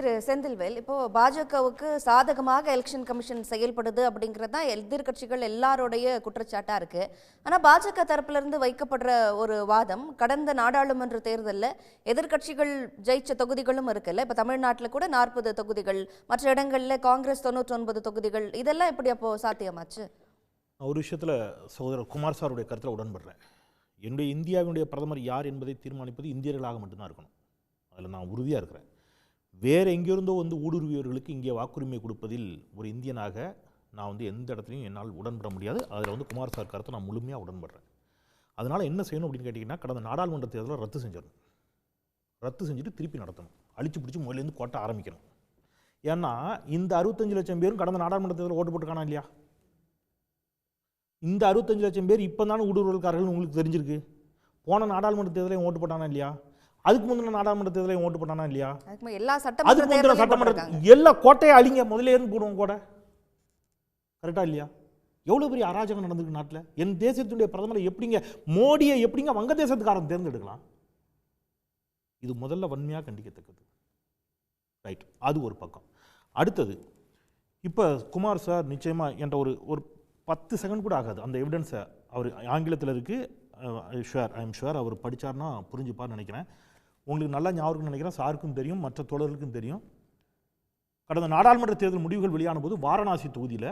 திரு செந்தில்வேல், இப்போ பாஜகவுக்கு சாதகமாக எலெக்ஷன் கமிஷன் செயல்படுது அப்படிங்கிறது தான் எதிர்கட்சிகள் எல்லாருடைய குற்றச்சாட்டா இருக்கு. ஆனா பாஜக தரப்புல இருந்து வைக்கப்படுற ஒரு வாதம், கடந்த நாடாளுமன்ற தேர்தலில் எதிர்கட்சிகள் ஜெயிச்ச தொகுதிகளும் இருக்குல்ல, இப்போ தமிழ்நாட்டில் கூட 40 தொகுதிகள், மற்ற இடங்கள்ல காங்கிரஸ் 99 தொகுதிகள், இதெல்லாம் எப்படி அப்போ சாத்தியமாச்சு? ஒரு விஷயத்தில் சகோதரர் குமார் சாருடைய கருத்தில் உடன்படுறேன். என்னுடைய இந்தியாவினுடைய பிரதமர் யார் என்பதை தீர்மானிப்பது இந்தியர்களாக மட்டும்தான் இருக்கணும். அதில் நான் உறுதியாக இருக்கிறேன். வேறு எங்கிருந்தோ ஊடுருவியவர்களுக்கு இங்கே வாக்குரிமை கொடுப்பதில் ஒரு இந்தியனாக நான் எந்த இடத்துலையும் என்னால் உடன்பட முடியாது. அதில் குமார் சார் கருத்தை நான் முழுமையாக உடன்படுறேன். அதனால் என்ன செய்யணும் அப்படின்னு கேட்டிங்கன்னா, கடந்த நாடாளுமன்ற தேர்தலை ரத்து செஞ்சிடணும். ரத்து செஞ்சுட்டு திருப்பி நடத்தணும். அழிச்சு பிடிச்சி முதலேருந்து கோட்டை ஆரம்பிக்கணும். ஏன்னா இந்த 65 லட்சம் பேரும் கடந்த நாடாளுமன்ற தேர்தலில் ஓட்டு போட்டுக்கானா இல்லையா? இந்த 65 லட்சம் பேர் இப்போ தானே ஊடுருவல்காரர்கள் உங்களுக்கு தெரிஞ்சிருக்கு. போன நாடாளுமன்ற தேர்தலையும் ஓட்டு போட்டானா இல்லையா? அதுக்கு முந்தின நாடாளுமன்ற தேர்தலையும் ஓட்டு போட்டானா இல்லையா? சட்டமன்ற எல்லா கோட்டையை அழிங்க, முதல்ல இருந்து போடுவோம் கோடை. கரெக்டா இல்லையா? எவ்வளோ பெரிய அராஜகம் நடந்திருக்கு நாட்டில். என் தேசத்தினுடைய பிரதமரை எப்படிங்க, மோடியை எப்படிங்க வங்கதேசத்துக்காரன் தேர்ந்தெடுக்கலாம்? இது முதல்ல வன்மையாக கண்டிக்கத்தக்கது. ரைட், அது ஒரு பக்கம். அடுத்தது, இப்போ குமார் சார் நிச்சயமாக என்ற ஒரு 10 செகண்ட் கூட ஆகாது அந்த எவிடன்ஸை அவர் ஆங்கிலத்தில் இருக்குது. ஐ எம் ஷுவர் அவர் படித்தார்னா புரிஞ்சுப்பார்னு நினைக்கிறேன். உங்களுக்கு நல்லா ஞாபகம் நினைக்கிறேன், சாருக்கும் தெரியும், மற்ற தோழர்களுக்கும் தெரியும். கடந்த நாடாளுமன்ற தேர்தல் முடிவுகள் வெளியான போது வாரணாசி தொகுதியில்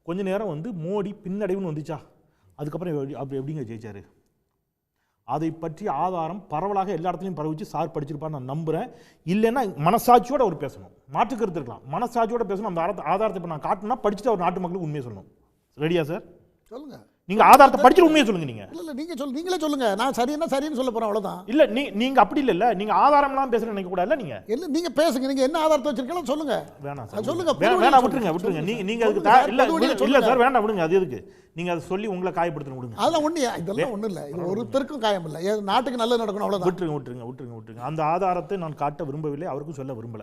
கொஞ்ச நேரம் மோடி பின்னடைவுன்னு வந்துச்சா, அதுக்கப்புறம் அப்படி எப்படிங்க ஜெயிச்சாரு? அதை பற்றி ஆதாரம் பரவலாக எல்லா இடத்துலையும் பரவிச்சு சார் படிச்சிருப்பான்னு நான் நம்புகிறேன். இல்லைன்னா மனசாட்சியோடு அவர் பேசணும், மாற்றுக்கருத்து இருக்கலாம், மனசாட்சியோடு பேசணும். அந்த ஆதாரத்தை இப்போ நான் காட்டினா படிச்சுட்டு அவர் நாட்டு மக்களுக்கு உண்மையை சொல்லணும். ரெடியா சார்? சொல்லுங்க. நீங்க ஆதாரத்தை படிச்சு உண்மையை சொல்லுங்க. நீங்க இல்ல நீங்க நீங்களே சொல்லுங்க, நான் சரின்னா சரின்னு சொல்ல போறேன், அவ்வளவுதான். இல்ல நீங்க அப்படி இல்ல, நீங்க ஆதாரம்லாம் பேசுற நினைக்க கூடாது. நீங்க இல்ல நீங்க பேசுங்க, நீங்க என்ன ஆதாரத்தை வச்சிருக்கீங்களோ சொல்லுங்க. வேணாம் சார், சொல்லுங்க. வேணாம், விட்டுருங்க. நீங்க அதுக்கு இல்ல சார், வேண்டாம், விடுங்க. அது எதுக்கு நீங்க அதை சொல்லி உங்களை காயப்படுத்தணும்? விடுங்க. அதெல்லாம் ஒண்ணு, இதெல்லாம் ஒண்ணு இல்ல, இது ஒருத்தருக்கும் காயம் இல்ல, நாட்டுக்கு நல்லது நடக்கணும், அவ்வளவுதான். விட்டுருங்க. அந்த ஆதாரத்தை நான் காட்ட விரும்பவில்லை, அவருக்கும் சொல்ல விரும்பல.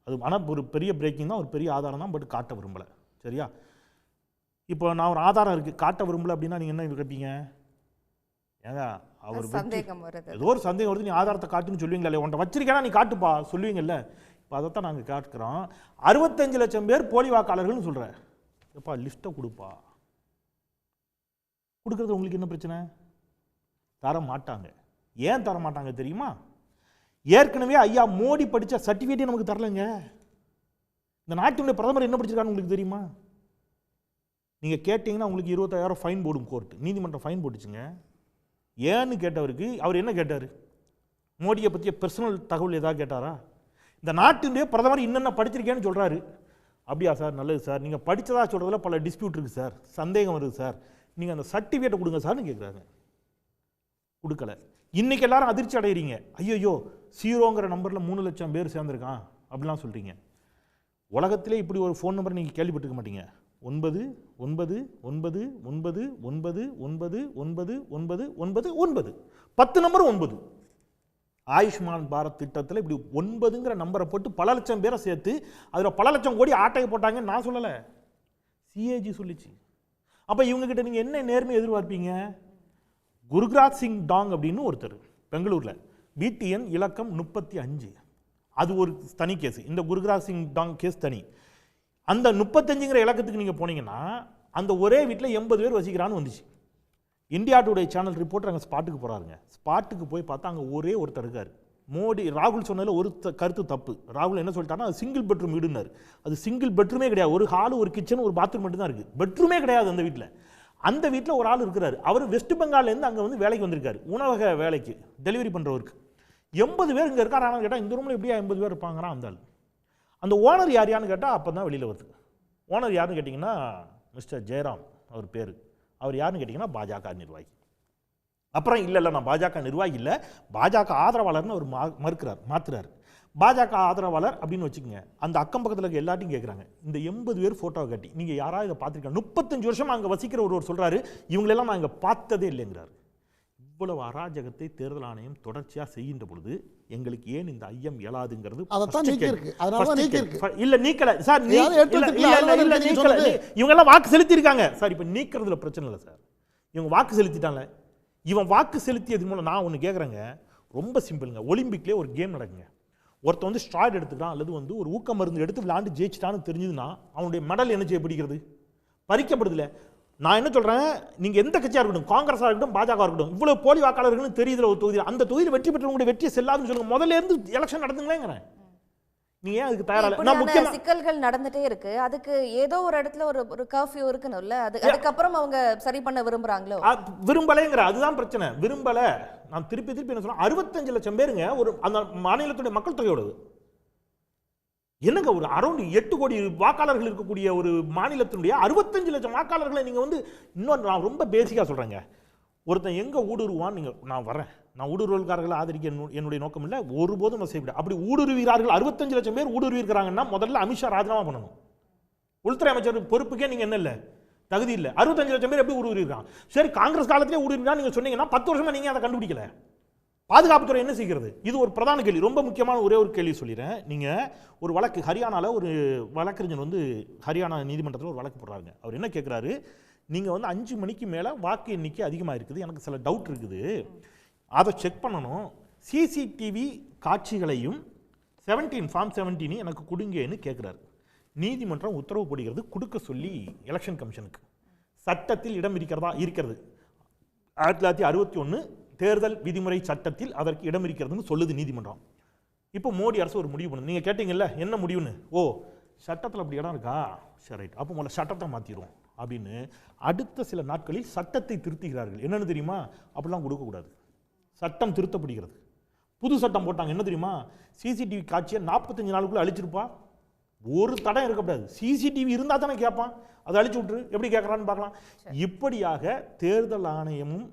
அது ஆனா ஒரு பெரிய பிரேக்கிங் தான், ஒரு பெரிய ஆதாரம் தான், பட் காட்ட விரும்பல. சரியா? இப்போ நான் ஒரு ஆதாரம் இருக்குது காட்ட விரும்பல அப்படின்னா நீங்கள் என்ன கேட்பீங்க? ஏங்க அவர் ஏதோ ஒரு சந்தேகம் வருது, நீ ஆதாரத்தை காட்டுன்னு சொல்லுவீங்களா? இல்லை, உன்ட்ட வச்சிருக்கேன்னா நீ காட்டுப்பா சொல்லுவீங்கல்ல. இப்போ அதைத்தான் நாங்கள் காட்டுக்கிறோம். 65 லட்சம் பேர் போலி வாக்காளர்கள்னு சொல்கிறேன். எப்பா லிஸ்ட்டை கொடுப்பா. கொடுக்குறது உங்களுக்கு என்ன பிரச்சனை? தர மாட்டாங்க. ஏன் தர மாட்டாங்க தெரியுமா? ஏற்கனவே ஐயா மோடி படித்த சர்டிஃபிகேட்டே நமக்கு தரலைங்க. இந்த நாட்டினுடைய பிரதமர் என்ன படிச்சிருக்கான்னு உங்களுக்கு தெரியுமா? நீங்கள் கேட்டிங்கன்னா உங்களுக்கு 25,000 ஃபைன் போடும் கோர்ட்டு, நீதிமன்றம் ஃபைன் போட்டுச்சுங்க. ஏன்னு கேட்டவருக்கு அவர் என்ன கேட்டார்? மோடியை பற்றிய பர்சனல் தகவல் ஏதாவது கேட்டாரா? இந்த நாட்டினுடைய பிரதமர் என்னென்ன படிச்சிருக்கேன்னு சொல்கிறாரு. அப்படியா சார், நல்லது சார், நீங்கள் படித்ததா சொல்கிறதுல பல டிஸ்பியூட் இருக்குது சார், சந்தேகம் வருது சார், நீங்கள் அந்த சர்டிஃபிகேட்டை கொடுங்க சார்னு கேட்குறாங்க. கொடுக்கல. இன்றைக்கி எல்லாரும் அதிர்ச்சி அடைகிறீங்க. ஐயோ 0ங்கிற நம்பரில் 3 லட்சம் பேர் சேர்ந்துருக்கான் அப்படிலாம் சொல்கிறீங்க. உலகத்திலே இப்படி ஒரு ஃபோன் நம்பர் நீங்கள் கேள்விப்பட்டுக்க மாட்டீங்க. 99999999999 10 நம்பர் 9. ஆயுஷ்மான் பாரத் திட்டத்தில் இப்படி 9ங்கிற நம்பரை போட்டு பல லட்சம் பேரை சேர்த்து அதில் பல லட்சம் கோடி ஆட்டையை போட்டாங்கன்னு நான் சொல்லலை, சிஏஜி சொல்லிச்சு. அப்போ இவங்ககிட்ட நீங்கள் என்ன நேர்மை எதிர்பார்ப்பீங்க? குருகிராஜ் சிங் டாங் அப்படின்னு ஒருத்தர் பெங்களூரில், பிடிஎன் இலக்கம் 35, அது ஒரு தனி கேஸ். இந்த குருகிராஜ் சிங் டாங் கேஸ் தனி. அந்த 35ங்கிற இலக்கத்துக்கு நீங்கள் போனீங்கன்னா அந்த ஒரே வீட்டில் 80 பேர் வசிக்கிறான்னு வந்துச்சு. இந்தியா டுடே சேனல் ரிப்போர்ட்டர் அங்கே ஸ்பாட்டுக்கு போகிறாருங்க. ஸ்பாட்டுக்கு போய் பார்த்தா அங்கே ஒரே ஒருத்தர் இருக்கார். மோடி ராகுல் சொன்னதில் ஒரு கருத்து தப்பு. ராகுல் என்ன சொல்லிட்டாருன்னா அது சிங்கிள் பெட்ரூம் வீடுன்னாரு. அது சிங்கிள் பெட்ரூமே கிடையாது. ஒரு ஹாலு, ஒரு கிச்சன், ஒரு பாத்ரூம் மட்டும் தான் இருக்குது. பெட்ரூமே கிடையாது அந்த வீட்டில். அந்த வீட்டில் ஒரு ஆள் இருக்கிறார். அவர் வெஸ்ட் பெங்கால்லேருந்து அங்கே வேலைக்கு வந்திருக்காரு, உணவக வேலைக்கு, டெலிவரி பண்ணுறவருக்கு. 80 பேர் இங்கே இருக்கார். ஆனால் கேட்டால் இந்த ரூமில் எப்படியா 80 பேர் இருப்பாங்கிறான் அந்த ஆள். அந்த ஓனர் யாரையான்னு கேட்டால் அப்போ தான் வெளியில் வருது. ஓனர் யாருன்னு கேட்டிங்கன்னா மிஸ்டர் ஜெயராம் அவர் பேர். அவர் யாருன்னு கேட்டிங்கன்னா பாஜக நிர்வாகி. அப்புறம் இல்லை நான் பாஜக நிர்வாகி இல்லை, பாஜக ஆதரவாளர்னு அவர் மாற்றுறாரு. பாஜக ஆதரவாளர் அப்படின்னு வச்சுக்கோங்க. அந்த அக்கம் பக்கத்தில் இருக்க எல்லாத்தையும் கேட்குறாங்க, இந்த 80 பேர் ஃபோட்டோவை கட்டி நீங்கள் யாராவது இதை பார்த்துருக்காங்க? 35 வருஷம் அங்கே வசிக்கிற ஒருவர் சொல்கிறாரு, இவங்களெல்லாம் நான் இங்கே பார்த்ததே இல்லைங்கிறாரு. இவ்வளவு அராஜகத்தை தேர்தல் ஆணையம் தொடர்ச்சியாக செய்கின்ற பொழுது எங்களுக்கு ஏன் இந்த ஐயம் இயலாதுங்கிறது இல்ல நீக்கல சார். இவங்க எல்லாம் வாக்கு செலுத்தி இருக்காங்க சார். இப்ப நீக்கிறதுல பிரச்சனை இல்லை சார். இவங்க வாக்கு செலுத்திட்டாங்க. இவன் வாக்கு செலுத்தியது மூலம் நான் ஒன்று கேட்குறேங்க, ரொம்ப சிம்பிளுங்க. ஒலிம்பிக்லேயே ஒரு கேம் நடக்குங்க. ஒருத்தன் வந்து ஸ்ட்ராய்டு எடுத்துக்கிறான் அல்லது வந்து ஒரு ஊக்க மருந்து எடுத்து விளையாண்டு ஜெயிச்சிட்டான்னு தெரிஞ்சதுன்னா அவனுடைய மெடல் என்ன செய்யப்படுகிறது? பறிக்கப்படுதில்ல. நான் என்ன சொல்றேன், நீங்க எந்த கட்சியா இருக்கட்டும், காங்கிரஸா இருக்கட்டும், பாஜக இருக்கட்டும், இவ்வளவு போலி வாக்காளர்கள் தெரியுதுல ஒரு தொகுதியில், அந்த தொகுதியில் வெற்றி பெற்றவங்களுடைய வெற்றியை செல்லாதுன்னு சொல்லுங்க. முதல்ல இருந்து எலெக்ஷன் நடந்துங்களேங்கிறேன். நீங்க ஏன் அதுக்கு தயாரா? நான் முக்கியமா சிக்கல்கள் நடந்துட்டே இருக்கு. அதுக்கு ஏதோ ஒரு இடத்துல ஒரு கர்ஃபியூ இருக்குன்னு, அதுக்கப்புறம் அவங்க சரி பண்ண விரும்புறாங்களோ? விரும்பலைங்கிற அதுதான் பிரச்சனை. விரும்பல. நான் திருப்பி என்ன சொல்றேன், 65 லட்சம் பேருங்க ஒரு அந்த மாநிலத்துடைய மக்கள் தொகையோடது. என்னங்க ஒரு அரௌண்ட் 8 கோடி வாக்காளர்கள் இருக்கக்கூடிய ஒரு மாநிலத்தினுடைய 65 லட்சம் வாக்காளர்களை நீங்க வந்து இன்னொரு நான் ரொம்ப பேசிக்கா சொல்றேங்க. ஒருத்தன் எங்க ஊடுருவான், நீங்க நான் வரேன், நான் ஊடுருவல்காரர்களை ஆதரிக்க என்னுடைய நோக்கம் இல்லை, ஒருபோதும் செய்யப்பட. அப்படி ஊடுருவீரார்கள் 65 லட்சம் பேர் ஊடுருவிருக்கிறாங்கன்னா முதல்ல அமித்ஷா ராஜினாமா பண்ணணும். உள்துறை அமைச்சர் பொறுப்புக்கே நீங்க என்ன இல்லை, தகுதி இல்லை. 65 லட்சம் பேர் எப்படி ஊடுருவிருக்காங்க? சரி, காங்கிரஸ் காலத்திலே ஊடுருவினா நீங்க சொன்னீங்கன்னா 10 வருஷமா நீங்க அதை கண்டுபிடிக்கல. பாதுகாப்புத்துறை என்ன செய்கிறது? இது ஒரு பிரதான கேள்வி. ரொம்ப முக்கியமான ஒரே ஒரு கேள்வி சொல்லிடுறேன். நீங்க ஒரு வழக்கு ஹரியானால ஒரு வழக்கறிஞர் வந்து ஹரியானா நீதிமன்றத்தில் ஒரு வழக்கு போடுறாங்க. அவர் என்ன கேட்குறாரு, நீங்க வந்து 5 மணிக்கு மேலே வாக்கு எண்ணிக்கை அதிகமாக இருக்குது, எனக்கு சில டவுட் இருக்குது, அதை செக் பண்ணணும், சிசிடிவி காட்சிகளையும் ஃபார்ம் 17 எனக்கு கொடுங்கன்னு கேட்குறாரு. நீதிமன்றம் உத்தரவு போடுகிறது கொடுக்க சொல்லி எலெக்ஷன் கமிஷனுக்கு. சட்டத்தில் இடம் இருக்கிறது. 1961 தேர்தல் விதிமுறை சட்டத்தில் அதற்கு இடம் இருக்கிறதுன்னு சொல்லுது நீதிமன்றம். இப்போ மோடி அரசு ஒரு முடிவு பண்ணுது. நீங்க கேட்டீங்கல்ல என்ன முடிவுன்னு, ஓ சட்டத்தில் அப்படி இடம் இருக்கா, சரி ரைட், அப்போ முதல்ல சட்டத்தை மாற்றிடுவோம் அப்படின்னு அடுத்த சில நாட்களில் சட்டத்தை திருத்துகிறார்கள். என்னன்னு தெரியுமா? அப்படிலாம் கொடுக்கக்கூடாது, சட்டம் திருத்தப்படுகிறது. புது சட்டம் போட்டாங்க. என்ன தெரியுமா? சிசிடிவி காட்சியை 45 நாளுக்குள்ள அழிச்சிருப்பா, ஒரு தடம் இருக்கக்கூடாது. சிசிடிவி இருந்தால் தானே கேட்பான், அதை அழிச்சு விட்டுரு, எப்படி கேட்குறான்னு பார்க்கலாம். இப்படியாக தேர்தல் ஆணையமும்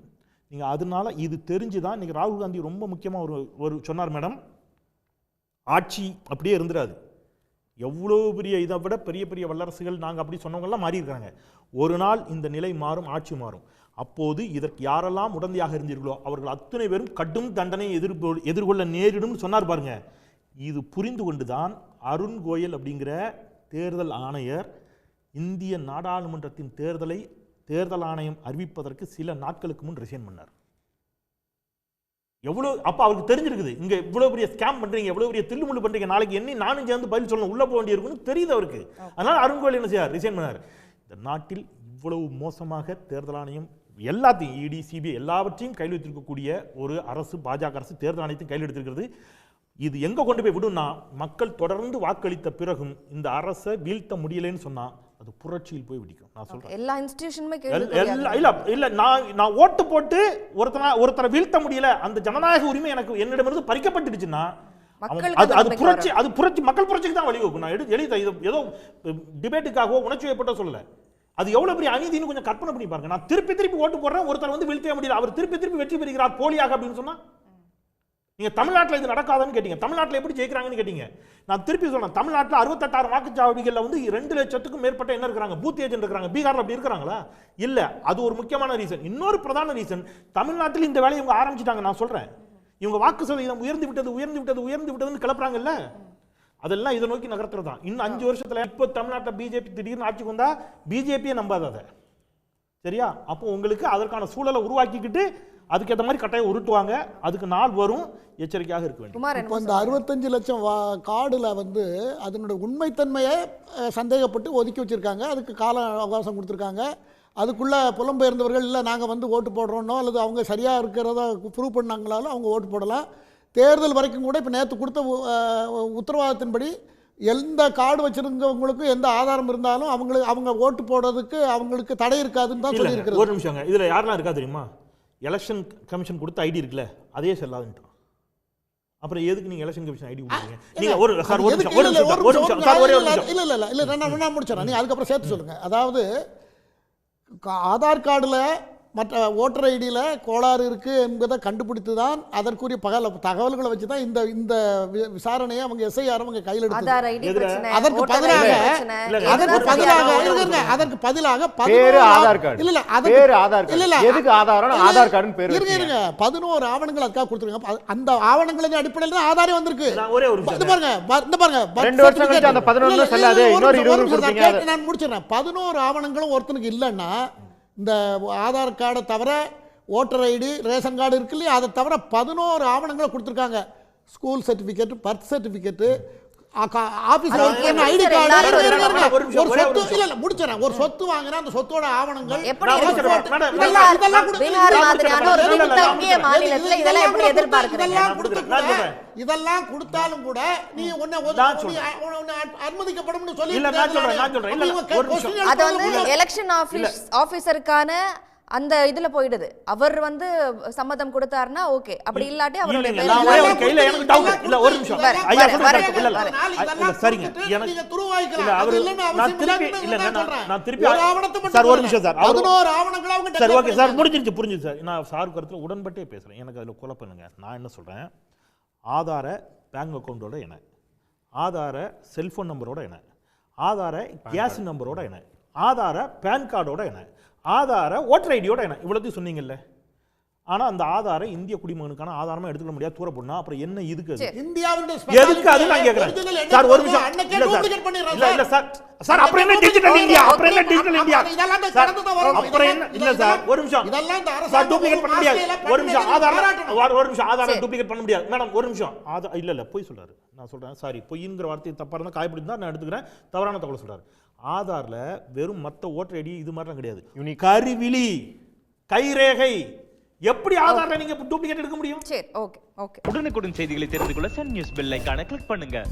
நீங்கள் அதனால இது தெரிஞ்சுதான் இன்னைக்கு ராகுல் காந்தி ரொம்ப முக்கியமாக ஒரு சொன்னார், மேடம் ஆட்சி அப்படியே இருந்துடாது, எவ்வளோ பெரிய இதை விட பெரிய பெரிய வல்லரசுகள் நாங்கள் அப்படி சொன்னவங்கெல்லாம் மாறி இருக்காங்க. ஒரு நாள் இந்த நிலை மாறும், ஆட்சி மாறும். அப்போது இதற்கு யாரெல்லாம் உடந்தையாக இருந்தீர்களோ அவர்கள் அத்தனை பேரும் கடும் தண்டனை எதிர்கொள்ள நேரிடும் சொன்னார் பாருங்க. இது புரிந்து கொண்டுதான் அருண் கோயல் அப்படிங்கிற தேர்தல் ஆணையர் இந்திய நாடாளுமன்றத்தின் தேர்தல் ஆணையம் அறிவிப்பதற்கு சில நாட்களுக்கு முன் ரிசைன் பண்ணார். எவ்வளோ அப்போ அவருக்கு தெரிஞ்சிருக்குது, இங்கே இவ்வளோ பெரிய ஸ்கேம் பண்ணுறீங்க, எவ்வளோ பெரிய தில்லுமுள்ளு பண்ணுறீங்க, நாளைக்கு என்ன நானும் சேர்ந்து பதில் சொல்லணும், உள்ளே போக வேண்டியிருக்குன்னு தெரியுது அவருக்கு. அதனால் அருண் கோயல் என்ன செய்யார், ரிசைன் பண்ணார். இந்த நாட்டில் இவ்வளவு மோசமாக தேர்தல் ஆணையம் எல்லாத்தையும் இடி சிபிஐ எல்லாவற்றையும் கையில் வைத்திருக்கக்கூடிய ஒரு அரசு, பாஜக அரசு தேர்தல் ஆணையத்தையும் கையில் எடுத்திருக்கிறது. இது எங்கே கொண்டு போய் விடும்னா, மக்கள் தொடர்ந்து வாக்களித்த பிறகும் இந்த அரசை வீழ்த்த முடியலைன்னு சொன்னா அது புரட்சியில் போய் விடிக்கும். நான் சொல்றேன் எல்லா இன்ஸ்டிடியூஷனுமே இல்ல நான் ஓட்டு போட்டு ஒருத்தரை வீழ்த்த முடியல, அந்த ஜனநாயக உரிமை எனக்கு என்னிடமிருந்து பறிக்கப்பட்டுடுச்சுன்னா அது புரட்சி, மக்கள் புரட்சிக்கு தான் வழிவகுக்கும். நான் எழுத ஏதோ டிபேட்டுக்காகவோ உணர்ச்சி வைப்பட்ட சொல்லல. அது எவ்வளவு பெரிய அநீதினு கொஞ்சம் கற்பனை பண்ணி பாருங்க. நான் திருப்பி ஓட்டு போடுறேன், ஒருத்தர் வந்து வீழ்த்தவே முடியல, அவர் திருப்பி வெற்றி பெறுகிறார் போலியாக அப்படின்னு சொன்னா, நீங்க தமிழ்நாட்டில் இது நடக்காதுன்னு கேட்டீங்க, தமிழ்நாட்டில் எப்படி ஜெயிக்கிறாங்கன்னு கேட்டீங்க. நான் திருப்பி சொல்றேன், தமிழ்நாட்டில் 68,000 வாக்குச்சாவடிகளில் வந்து 2 லட்சத்துக்கும் மேற்பட்ட என்ன இருக்கிறாங்க, பூத் ஏஜென்ட் இருக்கிறாங்க. பீகார்ல அப்படி இருக்கிறாங்களா? இல்ல. அது ஒரு முக்கியமான ரீசன். இன்னொரு பிரதான ரீசன், தமிழ்நாட்டில் இந்த வேலையை இவங்க ஆரம்பிச்சிட்டாங்க. நான் சொல்றேன், இவங்க வாக்கு சதவீதம் உயர்ந்து விட்டதுன்னு கிளப்புறாங்கல்ல, அதெல்லாம் இதை நோக்கி நகர்த்துறது தான். இன்னும் 5 வருஷத்துல இப்போ தமிழ்நாட்டில் பிஜேபி திடீர்னு ஆட்சிக்கு வந்தா பிஜேபியே நம்பாத அதை, சரியா? அப்போ உங்களுக்கு அதற்கான சூழலை உருவாக்கிக்கிட்டு அதுக்கேற்ற மாதிரி கட்டாயம் உருட்டுவாங்க. அதுக்கு நாள் வரும், எச்சரிக்கையாக இருக்க வேண்டும். இப்போ இந்த 65 லட்சம் கார்டுல வந்து அதனுடைய உண்மைத்தன்மையை சந்தேகப்பட்டு ஒதுக்கி வச்சிருக்காங்க. அதுக்கு கால அவகாசம் கொடுத்துருக்காங்க. அதுக்குள்ள புலம்பெயர்ந்தவர்கள் இல்லை நாங்கள் வந்து ஓட்டு போடுறோன்னோ அல்லது அவங்க சரியாக இருக்கிறத ப்ரூவ் பண்ணாங்களாலும் அவங்க ஓட்டு போடலாம். தேர்தல் வரைக்கும் கூட இப்போ நேற்று கொடுத்த உத்தரவாதத்தின்படி எந்த கார்டு வச்சிருந்தவங்களுக்கும் எந்த ஆதாரம் இருந்தாலும் அவங்க ஓட்டு போடுறதுக்கு அவங்களுக்கு தடை இருக்காதுன்னு தான் சொல்லியிருக்கிறது. ஒரு நிமிஷங்க, இதில் யாரெல்லாம் இருக்கா தெரியுமா? எலெக்ஷன் கமிஷன் கொடுத்த ஐடி இருக்குல்ல, அதே செல்லாதுன்ட்டான். அப்புறம் எதுக்கு நீங்க எலெக்ஷன் கமிஷன் ஐடி கொடுக்குறீங்க? நீங்க ஒரு இல்ல நான் முடிச்சறேன், நீங்க அதுக்கப்புறம் சேர்த்து சொல்லுங்க. அதாவது ஆதார் கார்டுல மற்ற ஓட்டர் ஐடியில் கோளாறு இருக்குது என்பதை கண்டுபிடித்து தான் அதற்குரிய தகவல்களை வச்சு தான் இந்த விசாரணையை அவங்க எஸ்ஐஆர் அவங்க கையில் எடுத்து அதற்கு பதிலாக 11 ஆவணங்கள் அதுக்காக கொடுத்துருக்காங்க. அந்த ஆவணங்களின் அடிப்படையில் தான் ஆதாரே வந்திருக்கு. நான் முடிச்சிடறேன். 11 ஆவணங்களும் ஒருத்தனுக்கு இல்லைன்னா இந்த ஆதார் கார்டை தவிர ஓட்டர் ஐடி ரேஷன் கார்டு இருக்கு இல்லையா, அதை தவிர 11 ஆவணங்களை கொடுத்துருக்காங்க. ஸ்கூல் சர்டிஃபிகேட், பர்த் சர்டிஃபிகேட், ஆபீஸ்ல அது ஒர்க் பண்ண எப்படி ஐடி சார் கார்டு, எல்லாரும் ஒரு நிமிஷம், ஒரு ஒரே ஒரு சொத்து நிமிஷம். இல்ல முடிச்சறேன். ஒரு சொத்து வாங்குனா அந்த சொத்தோட ஆவணங்கள் எப்படி ரப்பர் இருக்கு? கோட், மேடம், இதெல்லாம் பீகார் கொடுத்து- பீகார் மாதிரியான ஒரு இல்ல, இல்ல, பின்தங்கிய மாநிலத்துல இதெல்லாம் எப்படி எதிர்பார்க்கிறீங்க? இதெல்லாம் கொடுத்து நான் கூட, சொல்றேன். இதெல்லாம் கொடுத்தாலும் கூட நீ உன்னை நான் சொல்றேன். அனுமதிக்கப்படும்னு சொல்லி இல்ல, நான் சொல்றேன். இல்ல, ஒரு நிமிஷம். அது வந்து எலெக்ஷன் ஆபீசருக்கான அந்த இதுல போயிடுது. அவர் வந்து சம்மதம் கொடுத்தாருன்னா ஓகே, அப்படி இல்லாட்டி அவருடைய இல்லைங்க, பேர் நான் இல்லாம- ஒரே ஒரு கையில எனக்கு டவுட். இல்ல, ஒரு நிமிஷம். வரேன், ஐயா வரேன், சொல்றது வரேன், correct. இல்ல, இல்ல, வரேன். இல்ல, சரிங்க. எனக்கு இல்ல, அவரு நான் திருப்பி இல்லங்க, நான் திருப்பி சார் ஒரு நிமிஷம் சார். 11 ஆவணங்கள் அவங்க சார் declare ஓகே சார், பண்ணிருக்காங்க. புரிஞ்சுது சார். நான் சார் கருத்துல உடன்பட்டே பேசுறேன். எனக்கு அதுல குழப்பம் இல்லைங்க. நான் என்ன சொல்றேன், ஆதார பேங்க் அக்கௌண்டோட இணை, ஆதார செல்போன் நம்பரோட இணை, ஆதார கேஸ் நம்பரோட இணை, ஆதார பேன் கார்டோட இணை, ஆதார ஓட்டர் ஐடியோட இணை, இவ்வளோத்தையும் சொன்னீங்கல்ல. ஆனா அந்த ஆதாரம் இந்திய குடிமகனுக்கான ஆதாரமா எடுத்துக்க முடியாது, தூர போடணும். அப்புறம் என்ன இதுக்கு அது? இந்தியாவுடைய எதுக்கு அது நான் கேக்குறேன் சார். ஒரு நிமிஷம். இல்ல சார், இல்ல சார். சார் அப்புறம் என்ன டிஜிட்டல் இந்தியா? அப்புறம் என்ன டிஜிட்டல் இந்தியா? சார் அப்புறம் என்ன? இல்ல சார், ஒரு நிமிஷம். சார் டூப்ளிகேட் பண்ண முடியாது. ஒரு நிமிஷம். ஆதாரம் ஒரு நிமிஷம். ஆதாரம் டூப்ளிகேட் பண்ண முடியாது மேடம். ஒரு நிமிஷம். இல்ல இல்ல, பொய் சொல்றாரு. நான் சொல்றேன், சாரி, பொய்ங்கிற வார்த்தை தப்பா இருந்தா காயப்படி தான் நான் எடுத்துக்கிறேன். தவறான தகவல் சொல்றாரு. ஆதார்ல வெறும் மத்த ஓட்டர் ஐடி இது மாதிரிலாம் கிடையாது. கருவிழி, கைரேகை, எப்படி ஆதார்ல நீங்க டூப்ளிகேட் எடுக்க முடியும்? சரி, ஓகே ஓகே. உடனுக்குடன் செய்திகளை தெரிந்து கொள்ள சன் நியூஸ் பெல் ஐகானை கிளிக் பண்ணுங்க.